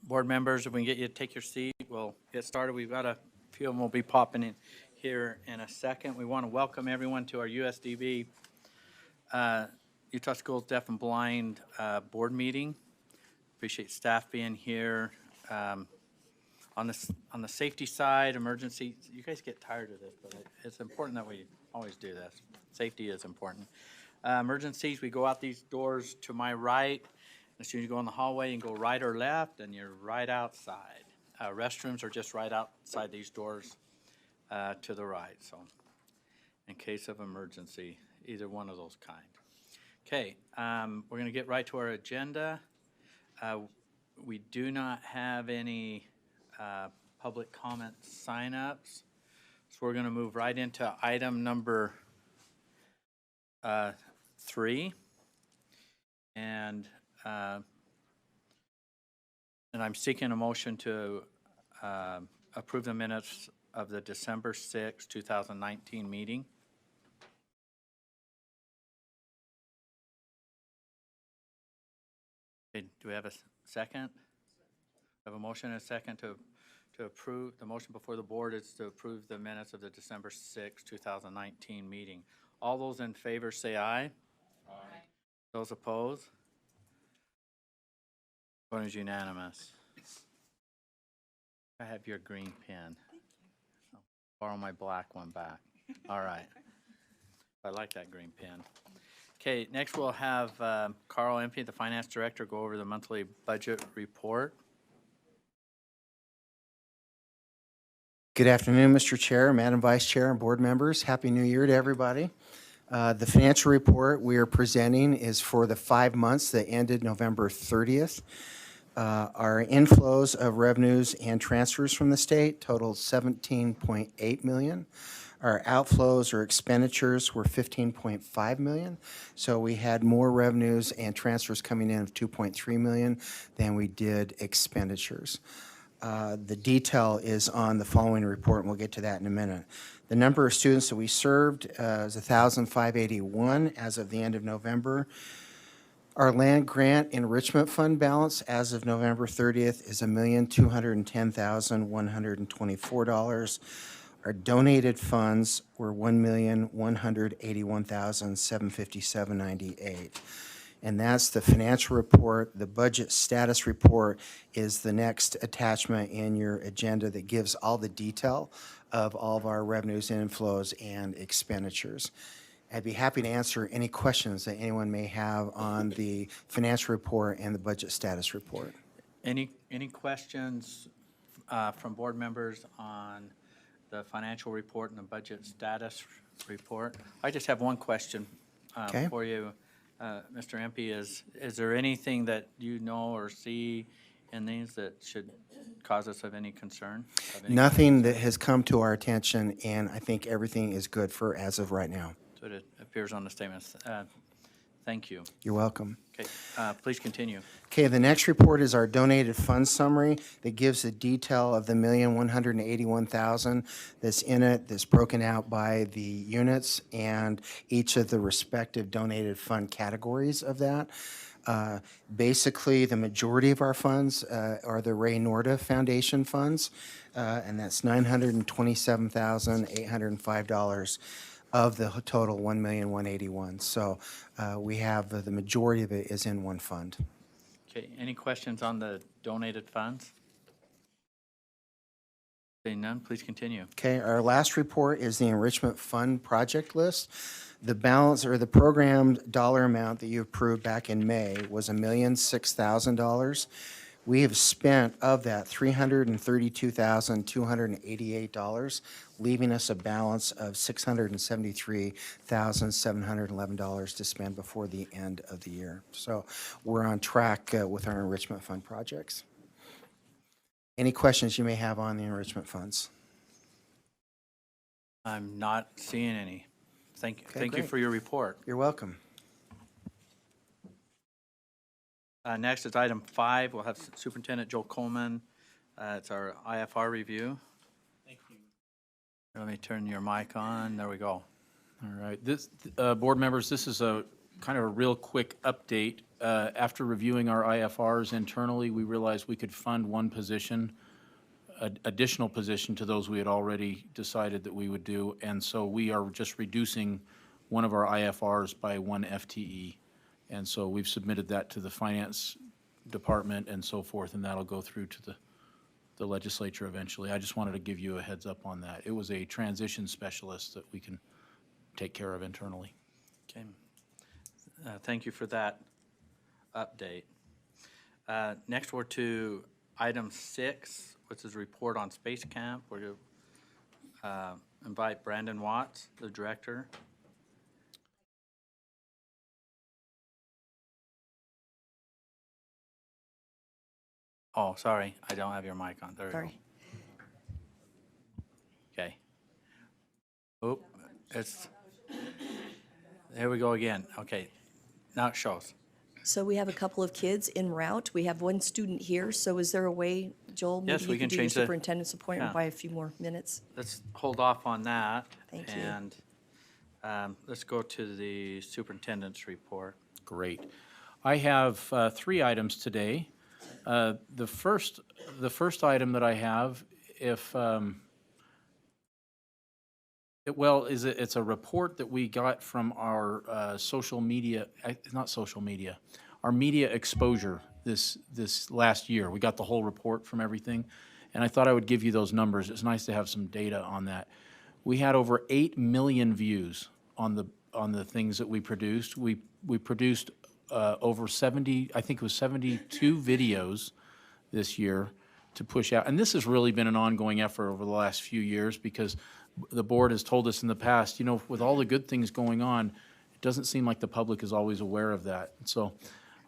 Board members, if we can get you to take your seat, we'll get started. We've got a few of them will be popping in here in a second. We want to welcome everyone to our USDB Utah Schools Deaf and Blind Board Meeting. Appreciate staff being here. On the safety side, emergency, you guys get tired of this, but it's important that we always do this. Safety is important. Emergencies, we go out these doors to my right. As soon as you go in the hallway, you can go right or left, and you're right outside. Restrooms are just right outside these doors to the right. So in case of emergency, either one of those kind. Okay, we're going to get right to our agenda. We do not have any public comment sign-ups, so we're going to move right into item number 3, and I'm seeking a motion to approve the minutes of the December 6, 2019 meeting. Okay, do we have a second? We have a motion and a second to approve. The motion before the board is to approve the minutes of the December 6, 2019 meeting. All those in favor say aye. Aye. Those opposed? Vote is unanimous. I have your green pen. I'll borrow my black one back. All right. I like that green pen. Okay, next we'll have Carl Empey, the Finance Director, go over the monthly budget report. Good afternoon, Mr. Chair, Madam Vice Chair, and board members. Happy New Year to everybody. The financial report we are presenting is for the 5 months that ended November 30th. Our inflows of revenues and transfers from the state totaled $17.8 million. Our outflows or expenditures were $15.5 million. So we had more revenues and transfers coming in of $2.3 million than we did expenditures. The detail is on the following report, and we'll get to that in a minute. The number of students that we served is 1,581 as of the end of November. Our land grant enrichment fund balance as of November 30th is $1,210,124. Our donated funds were $1,181,757.98. And that's the financial report. The budget status report is the next attachment in your agenda that gives all the detail of all of our revenues, inflows, and expenditures. I'd be happy to answer any questions that anyone may have on the financial report and the budget status report. Any questions from board members on the financial report and the budget status report? I just have one question for you, Mr. Empey. Is there anything that you know or see in these that should cause us of any concern? Nothing that has come to our attention, and I think everything is good for as of right now. So it appears on the statements. Thank you. You're welcome. Okay, please continue. Okay, the next report is our donated funds summary that gives the detail of the $1,181,000 that's in it, that's broken out by the units and each of the respective donated fund categories of that. Basically, the majority of our funds are the Ray Norda Foundation funds, and that's $927,805 of the total $1,181,000. So we have the majority of it is in one fund. Okay, any questions on the donated funds? Seeing none, please continue. Okay, our last report is the enrichment fund project list. The balance or the program dollar amount that you approved back in May was $1,006,000. We have spent of that $332,288, leaving us a balance of $673,711 to spend before the end of the year. So we're on track with our enrichment fund projects. Any questions you may have on the enrichment funds? I'm not seeing any. Thank Okay, you for your report. You're welcome. Next is item 5. We'll have Superintendent Joel Coleman. It's our IFR review. Thank you. Let me turn your mic on. There we go. All right. This board members, this is a kind of a real quick update. After reviewing our IFRs internally, we realized we could fund one position, additional position to those we had already decided that we would do. And so we are just reducing one of our IFRs by one FTE. And so we've submitted that to the finance department and so forth, and that'll go through to the legislature eventually. I just wanted to give you a heads up on that. It was a transition specialist that we can take care of internally. Okay. Thank you for that update. Next, we're to item 6, which is report on Space Camp. We're going to invite Brandon Watts, the director. Oh, sorry, I don't have your mic on. There we go. Sorry. Okay. Oh, there we go again. Okay, now it shows. So we have a couple of kids en route. We have one student here, so is there a way, Joel, Yes, maybe we you can could do your change the- superintendent's appointment yeah. by a few more minutes? Let's hold off on that. Thank you. And let's go to the superintendent's report. Great. I have 3 items today. The first item that I have, it's a report that we got from our social media, not social media, our media exposure this last year. We got the whole report from everything, and I thought I would give you those numbers. It's nice to have some data on that. We had over 8 million views on the things that we produced. We produced over 70, I think it was 72 videos this year to push out. And this has really been an ongoing effort over the last few years because the board has told us in the past, you know, with all the good things going on, it doesn't seem like the public is always aware of that. And so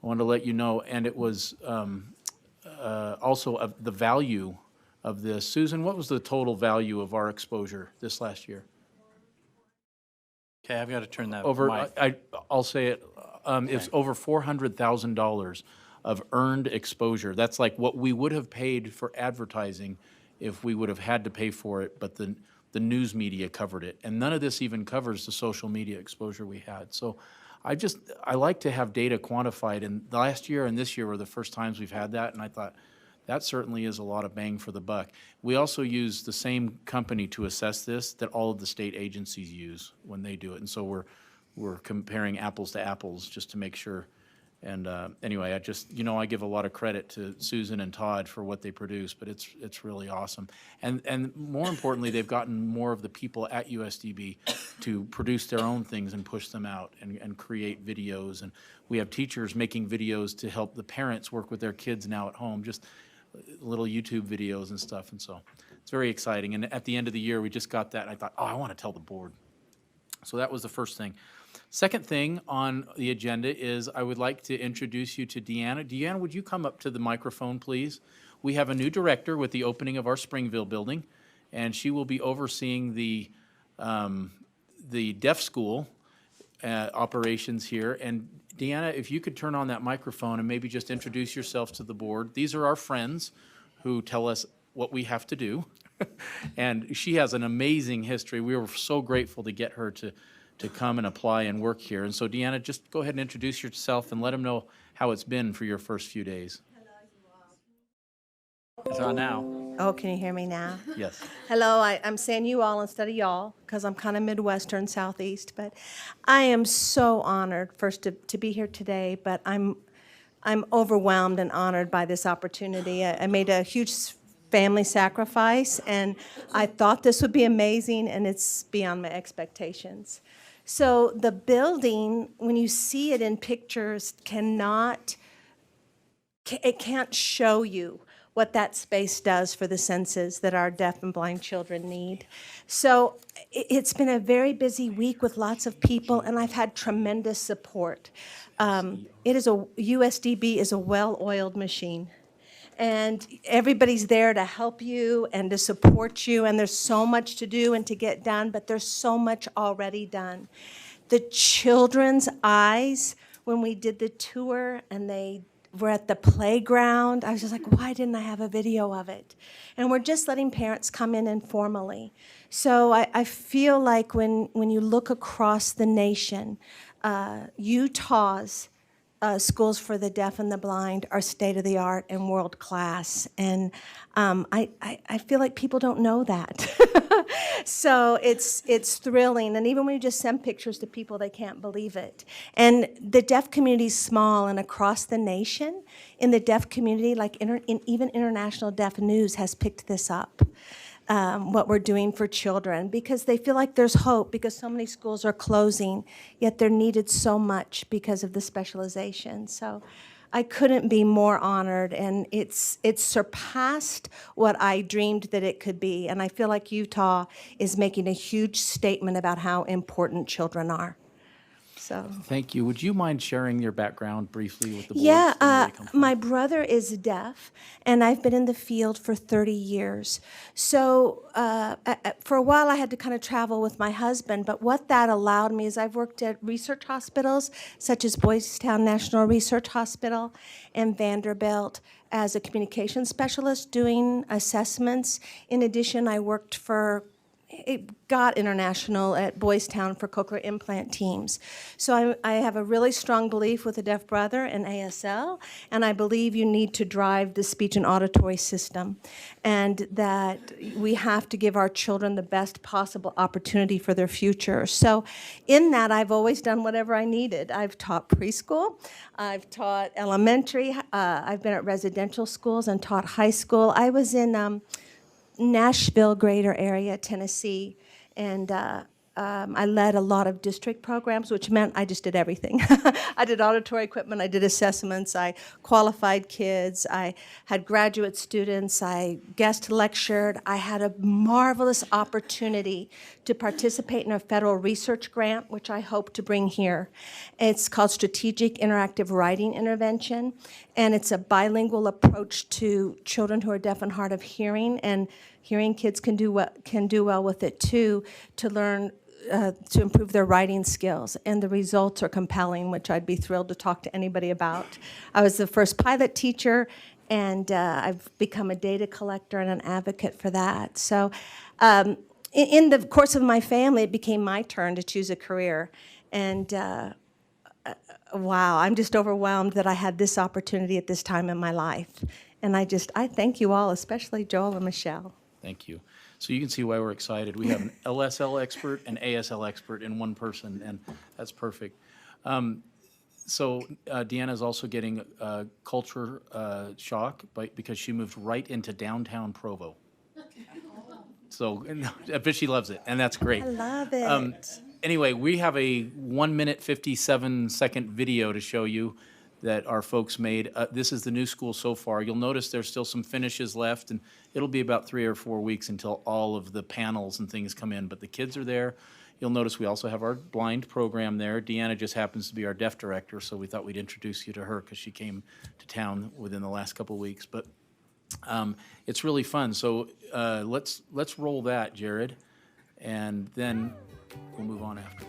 I wanted to let you know, and it was also of the value of this. Susan, what was the total value of our exposure this last year? Okay, I've got to turn that Over, mic. I'll say it, it's over $400,000 of earned exposure. That's like what we would have paid for advertising if we would have had to pay for it, but the news media covered it. And none of this even covers the social media exposure we had. So I like to have data quantified, and last year and this year were the first times we've had that, and I thought, that certainly is a lot of bang for the buck. We also use the same company to assess this that all of the state agencies use when they do it. And so we're comparing apples to apples just to make sure. And anyway, I give a lot of credit to Susan and Todd for what they produce, but it's really awesome. And more importantly, they've gotten more of the people at USDB to produce their own things and push them out and create videos. And we have teachers making videos to help the parents work with their kids now at home, just little YouTube videos and stuff. And so it's very exciting. And at the end of the year, we just got that, and I thought, oh, I want to tell the board. So that was the first thing. Second thing on the agenda is I would like to introduce you to Deanna. Deanna, would you come up to the microphone, please? We have a new director with the opening of our Springville building, and she will be overseeing the deaf school operations here. And Deanna, if you could turn on that microphone and maybe just introduce yourself to the board. These are our friends who tell us what we have to do. And she has an amazing history. We were so grateful to get her to come and apply and work here. And so, Deanna, just go ahead and introduce yourself and let them know how it's been for your first few days. It's on now. Oh, can you hear me now? Yes. Hello, I'm saying you all instead of y'all because I'm kind of Midwestern, Southeast. But I am so honored first to be here today, but I'm overwhelmed and honored by this opportunity. I made a huge family sacrifice, and I thought this would be amazing, and it's beyond my expectations. So the building, when you see it in pictures, it can't show you what that space does for the senses that our deaf and blind children need. So it's been a very busy week with lots of people, and I've had tremendous support. USDB is a well-oiled machine. And everybody's there to help you and to support you, and there's so much to do and to get done, but there's so much already done. The children's eyes, when we did the tour and they were at the playground, I was just like, why didn't I have a video of it? And we're just letting parents come in informally. So I feel like when you look across the nation, Utah's schools for the deaf and the blind are state-of-the-art and world-class, and I feel like people don't know that. So it's thrilling, and even when you just send pictures to people, they can't believe it. And the deaf community is small, and across the nation, in the deaf community, like even International Deaf News has picked this up. What we're doing for children, because they feel like there's hope, because so many schools are closing, yet they're needed so much because of the specialization. So I couldn't be more honored, and it's surpassed what I dreamed that it could be. And I feel like Utah is making a huge statement about how important children are. So. Thank you. Would you mind sharing your background briefly with the board? Yeah, my brother is deaf, and I've been in the field for 30 years. So for a while, I had to kind of travel with my husband, but what that allowed me is I've worked at research hospitals, such as Boys Town National Research Hospital and Vanderbilt, as a communication specialist doing assessments. In addition, I worked for it got international at Boys Town for cochlear implant teams. So I have a really strong belief with a deaf brother and ASL, and I believe you need to drive the speech and auditory system, and that we have to give our children the best possible opportunity for their future. So in that, I've always done whatever I needed. I've taught preschool, I've taught elementary, I've been at residential schools and taught high school. I was in Nashville, greater area, Tennessee, and I led a lot of district programs, which meant I just did everything. I did auditory equipment, I did assessments, I qualified kids, I had graduate students, I guest lectured. I had a marvelous opportunity to participate in a federal research grant, which I hope to bring here. It's called Strategic Interactive Writing Intervention, and it's a bilingual approach to children who are deaf and hard of hearing, and hearing kids can do well with it too, to learn to improve their writing skills, and the results are compelling, which I'd be thrilled to talk to anybody about. I was the first pilot teacher, and I've become a data collector and an advocate for that. So in the course of my family, it became my turn to choose a career, and wow, I'm just overwhelmed that I had this opportunity at this time in my life. And I thank you all, especially Joel and Michelle. Thank you. So you can see why we're excited. We have an LSL expert and ASL expert in one person, and that's perfect. So Deanna is also getting a culture shock because she moved right into downtown Provo. So, but she loves it, and that's great. I love it. Anyway, we have a 1 minute, 57-second video to show you that our folks made. This is the new school so far. You'll notice there's still some finishes left, and it'll be about 3 or 4 weeks until all of the panels and things come in, but the kids are there. You'll notice we also have our blind program there. Deanna just happens to be our deaf director, so we thought we'd introduce you to her because she came to town within the last couple of weeks. But it's really fun. So let's roll that, Jared, and then we'll move on afterwards.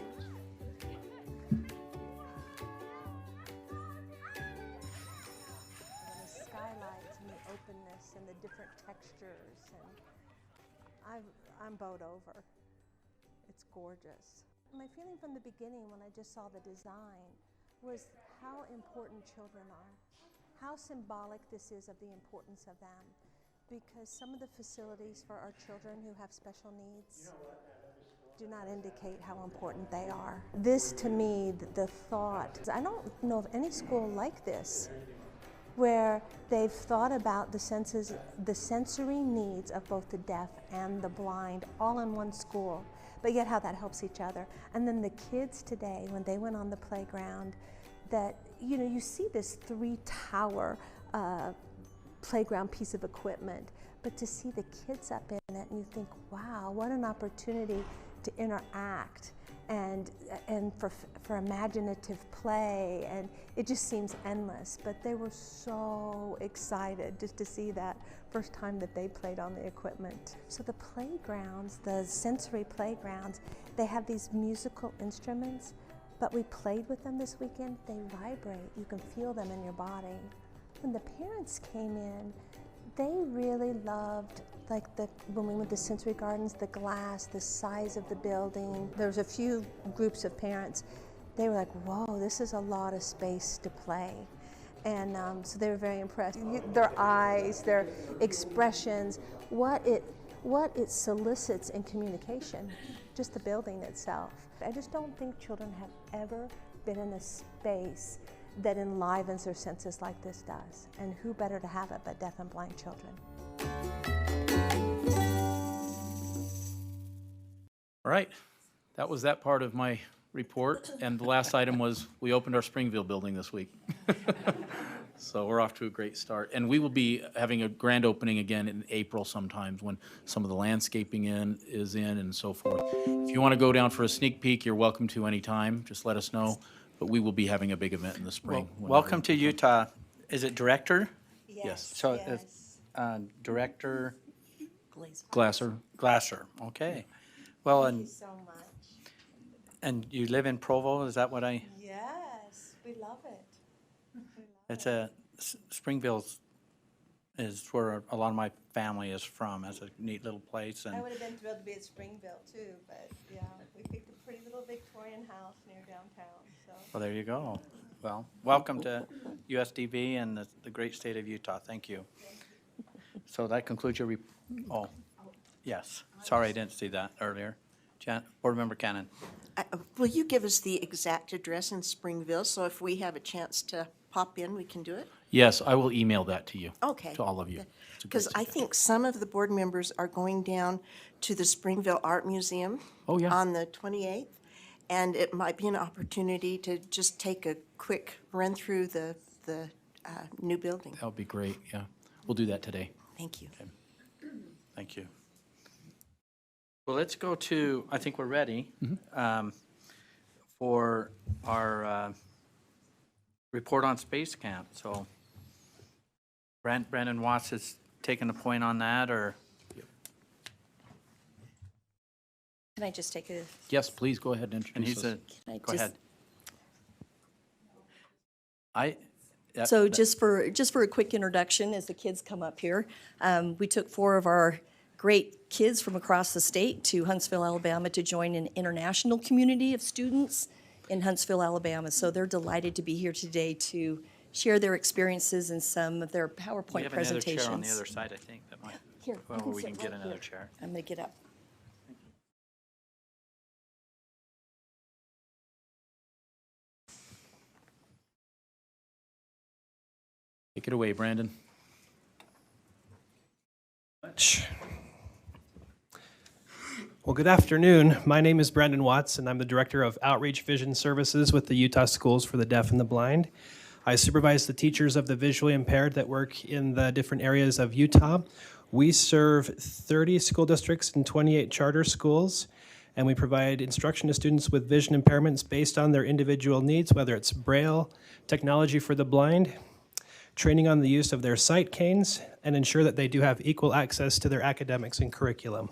And the different textures, and I'm bowed over. It's gorgeous. My feeling from the beginning when I just saw the design was how important children are, how symbolic this is of the importance of them, because some of the facilities for our children who have special needs do not indicate how important they are. This, to me, the thought, I don't know of any school like this, where they've thought about the sensory needs of both the deaf and the blind all in one school, but yet how that helps each other. And then the kids today, when they went on the playground, that, you see this 3-tower playground piece of equipment, but to see the kids up in it, and you think, wow, what an opportunity to interact and for imaginative play, and it just seems endless. But they were so excited just to see that first time that they played on the equipment. So the playgrounds, the sensory playgrounds, they have these musical instruments, but we played with them this weekend. They vibrate, you can feel them in your body. When the parents came in, they really loved, when we went to Sensory Gardens, the glass, the size of the building. There's a few groups of parents they were like, whoa, this is a lot of space to play. And so they were very impressed. Their eyes, their expressions, what it solicits in communication, just the building itself. I just don't think children have ever been in a space that enlivens their senses like this does. And who better to have it but deaf and blind children? All right, that was that part of my report, and the last item was we opened our Springville building this week. So we're off to a great start, and we will be having a grand opening again in April sometimes when some of the landscaping is in and so forth. If you want to go down for a sneak peek, you're welcome to anytime, just let us know, but we will be having a big event in the spring. Well, welcome to Utah. Is it director? Yes. So it's Director Glasser. Glasser, okay. Well, Thank you so much. and you live in Provo, is that what Yes, we love it. it's Springville's is where a lot of my family is from. It's a neat little place, I and would have been thrilled to be at Springville too, but yeah, we picked a pretty little Victorian house near downtown, so. well, there you go. Well, welcome to USDB and the great state of Utah. Thank you. So that concludes your oh, yes. Sorry, I didn't see that earlier. Board Member Cannon. Will you give us the exact address in Springville, so if we have a chance to pop in, we can do it? Yes, I will email that to you. Okay. To all of you. It's a great Because I suggestion. think some of the board members are going down to the Springville Art Museum. Oh, yeah. On the 28th, and it might be an opportunity to just take a quick run through the new building. That would be great, yeah. We'll do that today. Thank you. Thank you. Well, let's go to, I think we're ready for our report on Space Camp. So Brandon Watts has taken a point on that, or? Can I just take a, Yes, please go ahead and And introduce he's us. a, I go just- ahead. So just for a quick introduction, as the kids come up here, we took 4 of our great kids from across the state to Huntsville, Alabama to join an international community of students in Huntsville, Alabama. So they're delighted to be here today to share their experiences and some of their We PowerPoint have another presentations. chair on the other side, I think, that might, Here, you well, can we sit can get right another here. chair. I'm going to get up. Take it away, Brandon. Well, good afternoon. My name is Brandon Watts, and I'm the Director of Outreach Vision Services with the Utah Schools for the Deaf and the Blind. I supervise the teachers of the visually impaired that work in the different areas of Utah. We serve 30 school districts and 28 charter schools, and we provide instruction to students with vision impairments based on their individual needs, whether it's Braille, technology for the blind, training on the use of their sight canes, and ensure that they do have equal access to their academics and curriculum.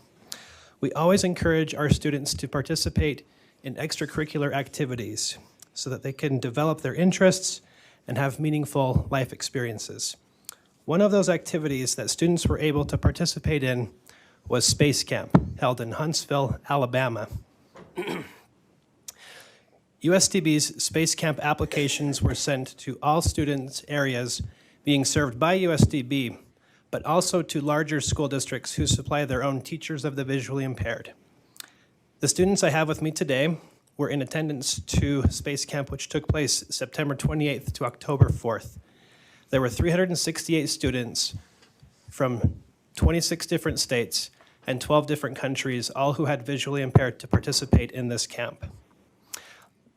We always encourage our students to participate in extracurricular activities so that they can develop their interests and have meaningful life experiences. One of those activities that students were able to participate in was Space Camp, held in Huntsville, Alabama. USDB's Space Camp applications were sent to all students' areas being served by USDB, but also to larger school districts who supply their own teachers of the visually impaired. The students I have with me today were in attendance to Space Camp, which took place September 28th to October 4th. There were 368 students from 26 different states and 12 different countries, all who had visually impaired, to participate in this camp.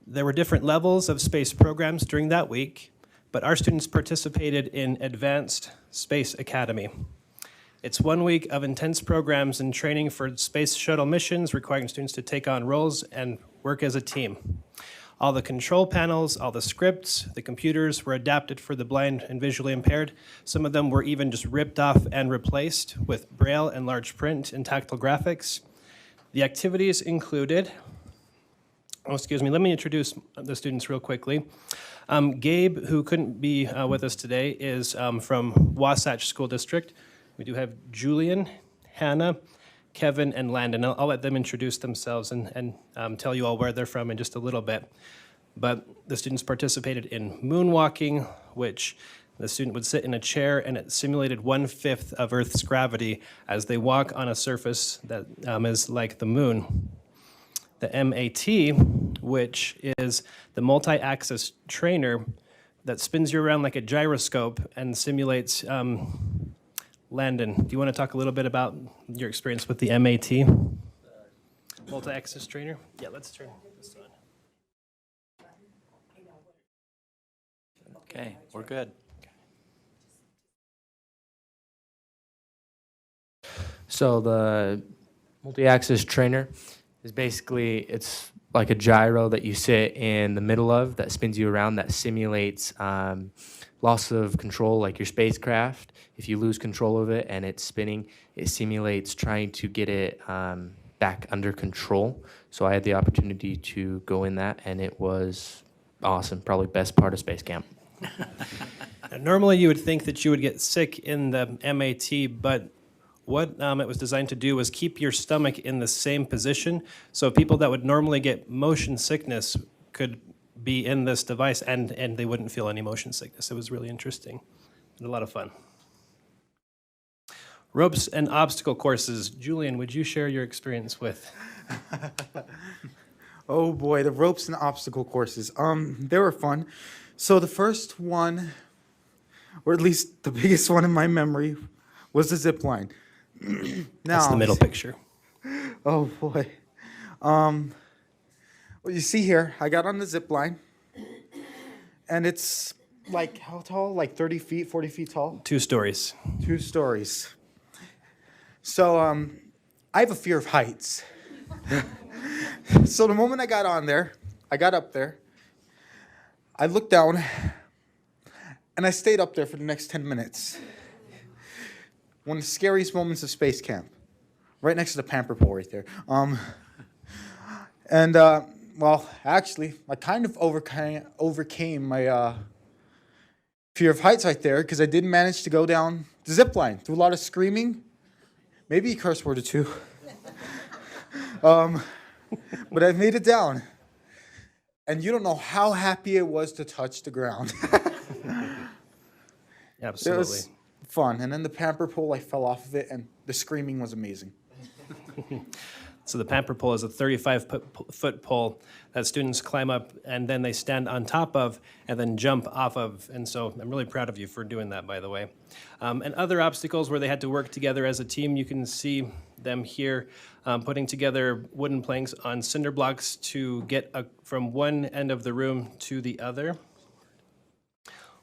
There were different levels of space programs during that week, but our students participated in Advanced Space Academy. It's 1 week of intense programs and training for space shuttle missions, requiring students to take on roles and work as a team. All the control panels, all the scripts, the computers were adapted for the blind and visually impaired. Some of them were even just ripped off and replaced with Braille and large print and tactile graphics. The activities included, let me introduce the students real quickly. Gabe, who couldn't be with us today, is from Wasatch School District. We do have Julian, Hannah, Kevin, and Landon. I'll let them introduce themselves and tell you all where they're from in just a little bit. But the students participated in moonwalking, which the student would sit in a chair and it simulated 1/5 of Earth's gravity as they walk on a surface that is like the moon. The MAT, which is the multi-axis trainer that spins you around like a gyroscope and simulates. Landon, do you want to talk a little bit about your experience with the MAT? Multi-axis trainer? Yeah, let's turn this on. Okay, we're good. So the multi-axis trainer is basically, it's like a gyro that you sit in the middle of that spins you around, that simulates loss of control, like your spacecraft. If you lose control of it and it's spinning, it simulates trying to get it back under control. So I had the opportunity to go in that, and it was awesome. Probably best part of space camp. Now, normally you would think that you would get sick in the MAT, but what it was designed to do was keep your stomach in the same position. So people that would normally get motion sickness could be in this device and they wouldn't feel any motion sickness. It was really interesting and a lot of fun. Ropes and obstacle courses. Julian, would you share your experience with? Oh boy, the ropes and obstacle courses. They were fun. So the first one, or at least the biggest one in my memory, was the zip line. That's the middle picture. Oh boy. Well, you see here, I got on the zip line, and it's like how tall? Like 30 feet, 40 feet tall? 2 stories. 2 stories. So I have a fear of heights. So the moment I got on there, I got up there, I looked down, and I stayed up there for the next 10 minutes. One of the scariest moments of space camp, right next to the pamper pole right there. Well, actually, I kind of overcame my fear of heights right there, because I did manage to go down the zip line through a lot of screaming, maybe a curse word or two. But I made it down. And you don't know how happy it was to touch the ground. Absolutely. It was fun. And then the pamper pole, I fell off of it, and the screaming was amazing. So the pamper pole is a 35-foot pole that students climb up and then they stand on top of and then jump off of. And so I'm really proud of you for doing that, by the way. And other obstacles where they had to work together as a team, you can see them here putting together wooden planks on cinder blocks to get from one end of the room to the other.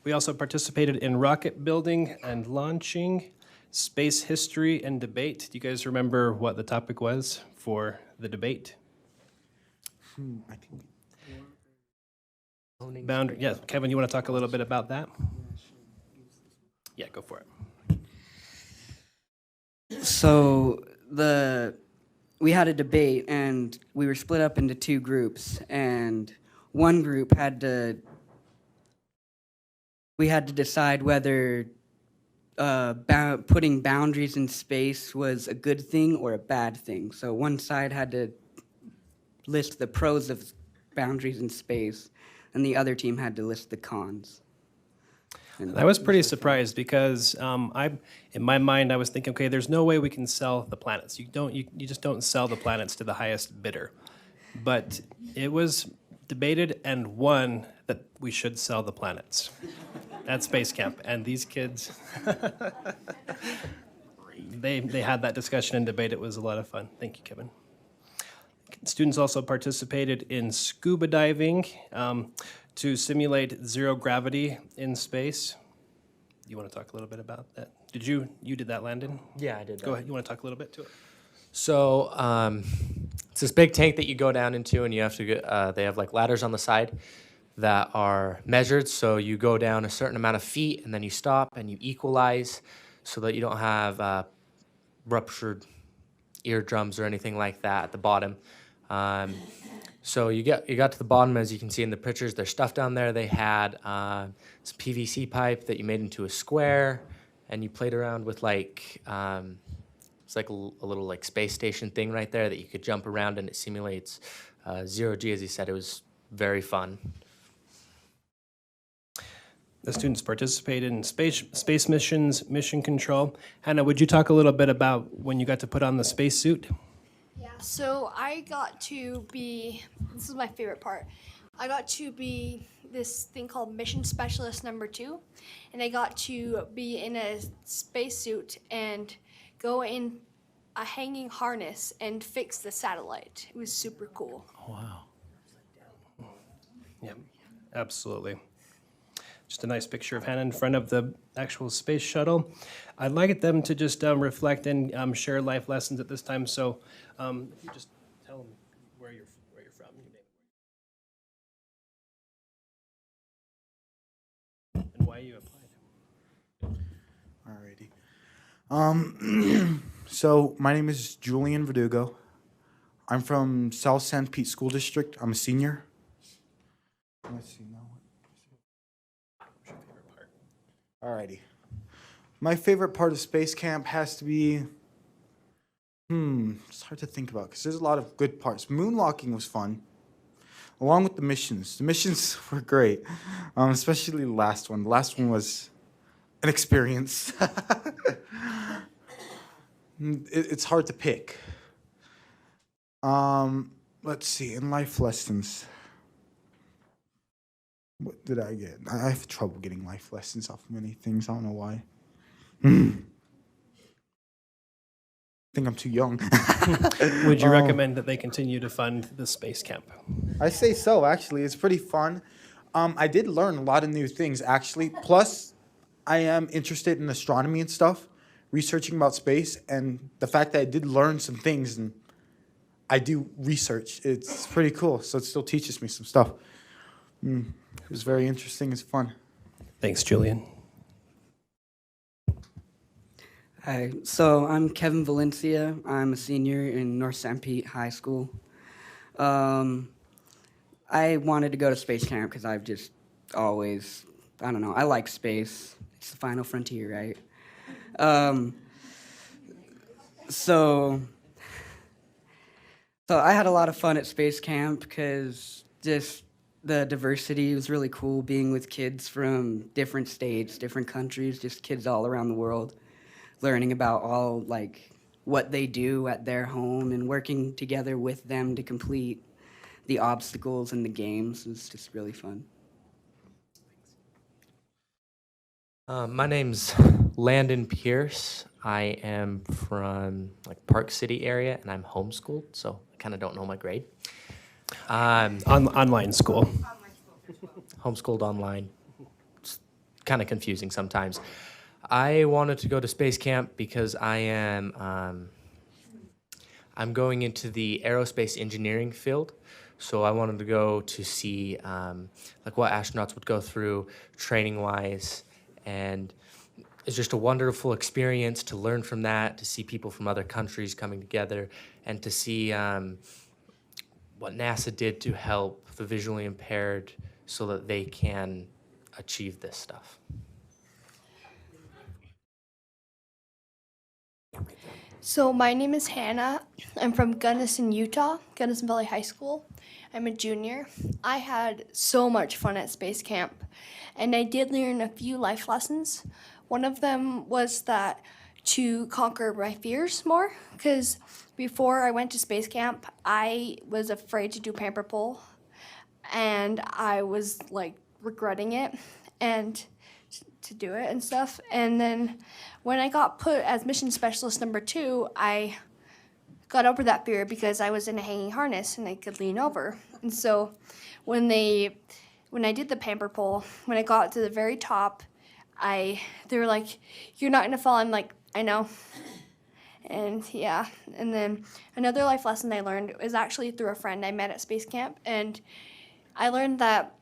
We also participated in rocket building and launching, space history and debate. Do you guys remember what the topic was for the debate? I think. Boundary. Yeah, Kevin, you want to talk a little bit about that? Yeah, go for it. So we had a debate, and we were split up into 2 groups, and one group we had to decide whether putting boundaries in space was a good thing or a bad thing. So one side had to list the pros of boundaries in space, and the other team had to list the cons. And I was pretty surprised because in my mind, I was thinking, okay, there's no way we can sell the planets. You just don't sell the planets to the highest bidder. But it was debated and won that we should sell the planets at Space Camp. And these kids, they had that discussion and debate. It was a lot of fun. Thank you, Kevin. Students also participated in scuba diving to simulate zero gravity in space. You want to talk a little bit about that? You did that, Landon? Yeah, I did that. Go ahead. You want to talk a little bit to it? So it's this big tank that you go down into, and you have to go, they have like ladders on the side that are measured. So you go down a certain amount of feet, and then you stop and you equalize so that you don't have ruptured eardrums or anything like that at the bottom. So you got to the bottom, as you can see in the pictures. There's stuff down there. They had some PVC pipe that you made into a square, and you played around with like it's like a little like space station thing right there that you could jump around, and it simulates 0 G, as you said. It was very fun. The students participated in space missions, mission control. Hannah, would you talk a little bit about when you got to put on the spacesuit? Yeah, so I got to be, this is my favorite part. I got to be this thing called Mission Specialist number 2, and I got to be in a spacesuit and go in a hanging harness and fix the satellite. It was super cool. Wow. Yep, absolutely. Just a nice picture of Hannah in front of the actual space shuttle. I'd like them to just reflect and share life lessons at this time. So if you just tell them where you're from. And why you applied. Alrighty. So my name is Julian Verdugo. I'm from South St. Pete School District. I'm a senior. Let's see now. Alrighty. My favorite part of space camp has to be, it's hard to think about because there's a lot of good parts. Moonwalking was fun, along with the missions. The missions were great, especially the last one. The last one was an experience. It's hard to pick. Let's see, in life lessons. What did I get? I have trouble getting life lessons off many things. I don't know why. I think I'm too young. Would you recommend that they continue to fund the space camp? I say so, actually. It's pretty fun. I did learn a lot of new things, actually. Plus, I am interested in astronomy and stuff, researching about space, and the fact that I did learn some things and I do research, it's pretty cool. So it still teaches me some stuff. It was very interesting. It's fun. Thanks, Julian. Hi, so I'm Kevin Valencia. I'm a senior in North St. Pete High School. I wanted to go to space camp because I've just always, I don't know, I like space. It's the final frontier, right? So I had a lot of fun at space camp because just the diversity was really cool, being with kids from different states, different countries, just kids all around the world, learning about all, like, what they do at their home and working together with them to complete the obstacles and the games. It was just really fun. My name's Landon Pearce. I am from like Park City area, and I'm homeschooled, so I kind of don't know my grade. Online school. Homeschooled online. It's kind of confusing sometimes. I wanted to go to space camp because I am I'm going into the aerospace engineering field. So I wanted to go to see like what astronauts would go through training-wise, and it's just a wonderful experience to learn from that, to see people from other countries coming together, and to see what NASA did to help the visually impaired so that they can achieve this stuff. So my name is Hannah. I'm from Gunnison, Utah, Gunnison Valley High School. I'm a junior. I had so much fun at space camp, and I did learn a few life lessons. One of them was that to conquer my fears more, because before I went to space camp, I was afraid to do pamper pull, and I was like regretting it and to do it and stuff. And then when I got put as mission specialist number 2, I got over that fear because I was in a hanging harness and I could lean over. And so when I did the pamper pull, when I got to the very top, they were like, "You're not gonna fall." I'm like, "I know." And yeah, and then another life lesson I learned was actually through a friend I met at space camp, and I learned that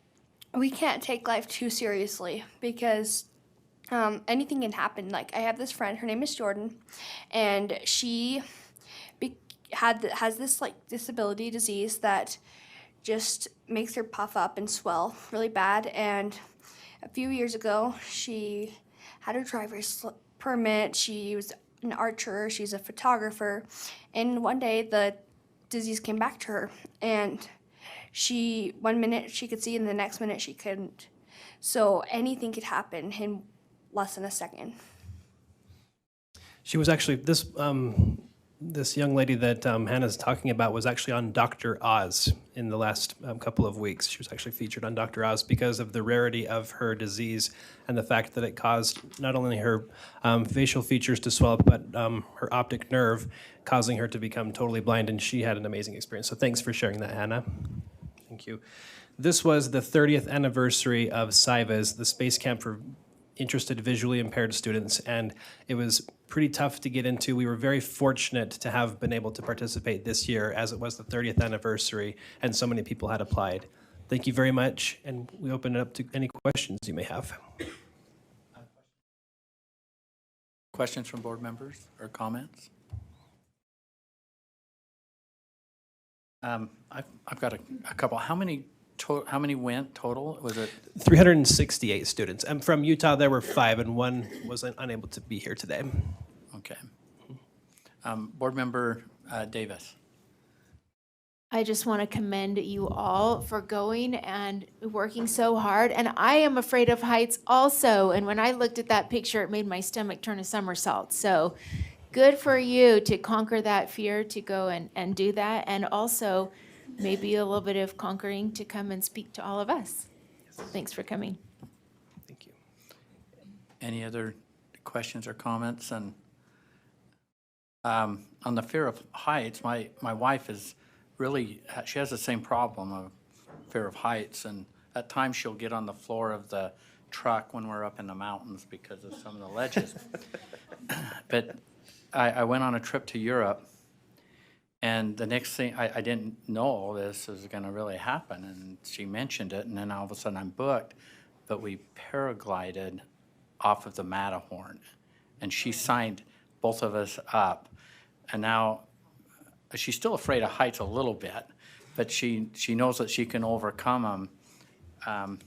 we can't take life too seriously because anything can happen. Like, I have this friend, her name is Jordan, and she has this like disability disease that just makes her puff up and swell really bad. And a few years ago, she had her driver's permit. She was an archer. She's a photographer. And one day, the disease came back to her, and one minute she could see and the next minute she couldn't. So anything could happen in less than a second. She was actually, this young lady that Hannah's talking about was actually on Dr. Oz in the last couple of weeks. She was actually featured on Dr. Oz because of the rarity of her disease and the fact that it caused not only her facial features to swell up, but her optic nerve, causing her to become totally blind, and she had an amazing experience. So thanks for sharing that, Hannah. Thank you. This was the 30th anniversary of SIVAS, the Space Camp for Interested Visually Impaired Students, and it was pretty tough to get into. We were very fortunate to have been able to participate this year, as it was the 30th anniversary and so many people had applied. Thank you very much, and we open it up to any questions you may have. Questions from board members or comments? I've got a couple. How many went total? Was it 368 students. And from Utah, there were 5, and 1 was unable to be here today. okay? Board member Davis. I just want to commend you all for going and working so hard. And I am afraid of heights also. And when I looked at that picture, it made my stomach turn a somersault. So good for you to conquer that fear, to go and do that. And also maybe a little bit of conquering to come and speak to all of us. Thanks for coming. Thank you. Any other questions or comments? And on the fear of heights, my wife is really, she has the same problem of fear of heights, and at times she'll get on the floor of the truck when we're up in the mountains because of some of the ledges. But I went on a trip to Europe, and the next thing, I didn't know this was going to really happen, and she mentioned it, and then all of a sudden I'm booked, but we paraglided off of the Matterhorn, and she signed both of us up, and now she's still afraid of heights a little bit, but she knows that she can overcome them,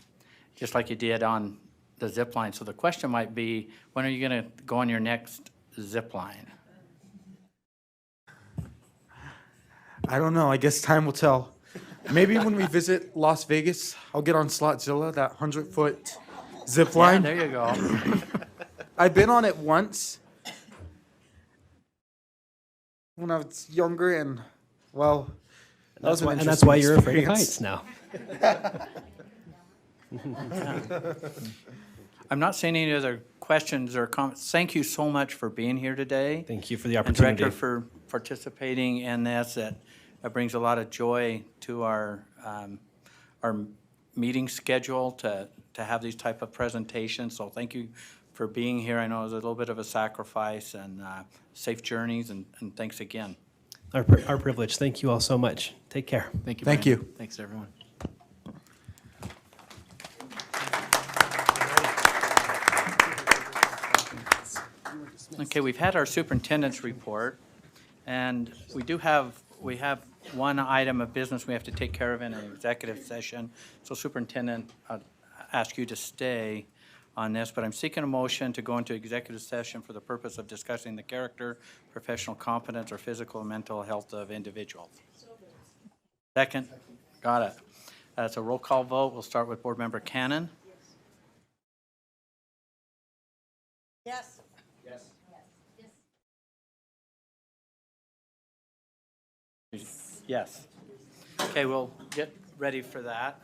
just like you did on the zip line. So the question might be, when are you going to go on your next zip line? I don't know. I guess time will tell. Maybe when we visit Las Vegas, I'll get on Slotzilla, that 100-foot zip Yeah, line. there you go. I've been on it once when I was younger, and well, that was an And that's why you're afraid of interesting heights now. I'm not seeing any other questions or comments. Thank you so much for being here today. Thank you for the And opportunity. Director for participating in this. That brings a lot of joy to our meeting schedule to have these type of presentations. So thank you for being here. I know it was a little bit of a sacrifice, and safe journeys, and thanks again. Our privilege. Thank you all so much. Take care. Thank you. Thank Brandon. you. Thanks, everyone. Okay, we've had our superintendent's report, and we have one item of business we have to take care of in an executive session. So Superintendent, I'd ask you to stay on this, but I'm seeking a motion to go into executive session for the purpose of discussing the character, professional competence, or physical and mental health of individuals. Second? Got it. It's a roll call vote. We'll start with Board Member Cannon. Yes. Yes. Okay, we'll get ready for that.